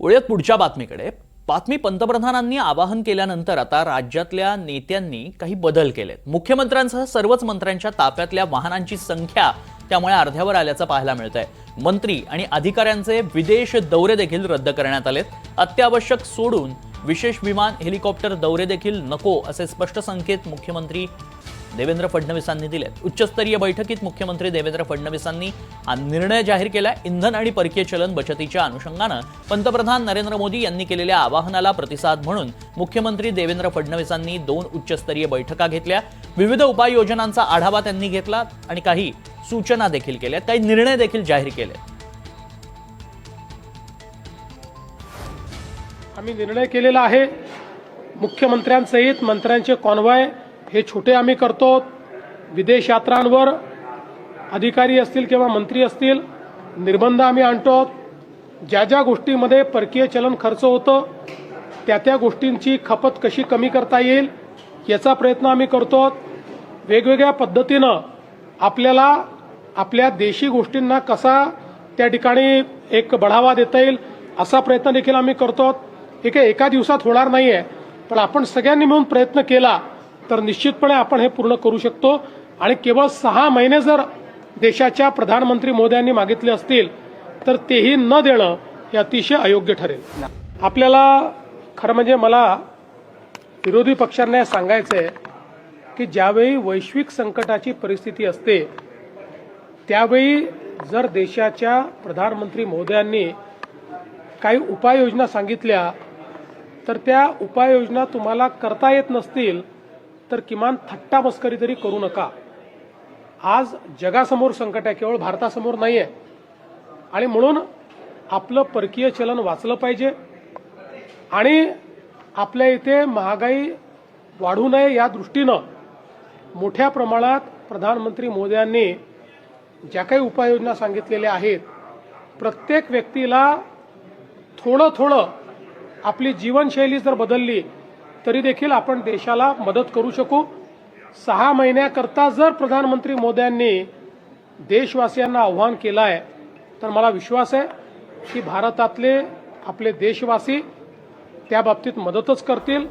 वळूयात पुढच्या बातमीकडे। बातमी पंतप्रधानांनी आवाहन केल्यानंतर आता राज्यातल्या नेत्यांनी काही बदल केलेत। मुख्यमंत्र्यांसह सर्वच मंत्र्यांच्या ताफ्यातल्या वाहनांची संख्या त्यामुळे अर्ध्यावर आल्याचं पाहायला मिळतंय। मंत्री आणि अधिकाऱ्यांचे विदेश दौरे देखील रद्द करण्यात आलेत। अत्यावश्यक सोडून विशेष विमान हेलिकॉप्टर दौरे देखील नको असे स्पष्ट संकेत मुख्यमंत्री देवेंद्र फडणवीसांनी दिलेत। उच्चस्तरीय बैठकीत मुख्यमंत्री देवेंद्र फडणवीसांनी हा निर्णय जाहीर केला। इंधन आणि परकीय चलन बचतीच्या अनुषंगाने पंतप्रधान नरेंद्र मोदी यांनी केलेल्या आवाहनाला प्रतिसाद म्हणून मुख्यमंत्री देवेंद्र फडणवीसांनी 2 उच्चस्तरीय बैठका घेतल्या। विविध उपाययोजनांचा आढावा त्यांनी घेतला आणि काही सूचना देखील केल्या, काही निर्णय देखील जाहीर केले। आम्ही निर्णय केलेला आहे, मुख्यमंत्र्यांसहित मंत्र्यांचे कॉन्वॉय हे छोटे आम्ही करतो। विदेश यात्रांवर अधिकारी असतील किंवा मंत्री असतील निर्बंध आम्ही आणतो। ज्या ज्या गोष्टींमध्ये परकीय चलन खर्च होतो त्या गोष्टींची खपत कशी कमी करता येईल याचा प्रयत्न आम्ही करतो। वेगवेगळ्या पद्धतीनं आपल्याला आपल्या देशी गोष्टींना कसा त्या ठिकाणी एक बढावा देता येईल असा प्रयत्न देखील आम्ही करतो। एका दिवसात होणार नाहीये, पण आपण सगळ्यांनी मिळून प्रयत्न केला तर निश्चितपणे आपण हे पूर्ण करू शकतो। आणि केवळ 6 महिने जर देशाच्या प्रधानमंत्री मोदयांनी मागितले असतील तर तेही न देणं हे अतिशय अयोग्य ठरेल। आपल्याला खरं म्हणजे मला विरोधी पक्षांना सांगायचं आहे की ज्यावेळी वैश्विक संकटाची परिस्थिती असते त्यावेळी जर देशाच्या प्रधानमंत्री मोदयांनी काही उपाययोजना सांगितल्या तर त्या उपाययोजना तुम्हाला करता येत नसतील तर किमान थट्टा मस्करी तरी करू नका। आज जगासमोर संकट आहे, केवळ भारतासमोर नाही आहे, आणि म्हणून आपलं परकीय चलन वाचलं पाहिजे आणि आपल्या इथे महागाई वाढू नये या दृष्टीनं मोठ्या प्रमाणात प्रधानमंत्री मोदयांनी ज्या काही उपाययोजना सांगितलेल्या आहेत प्रत्येक व्यक्तीला थोडं थोडं आपली जीवनशैली जर बदलली तरी देखील आपण देशाला मदत करू शकू। 6 महिन्याकरता जर प्रधानमंत्री मोदयांनी देशवासियांना आव्हान केलं आहे तर मला विश्वास आहे की भारतातले आपले देशवासी त्या बाबतीत मदतच करतील।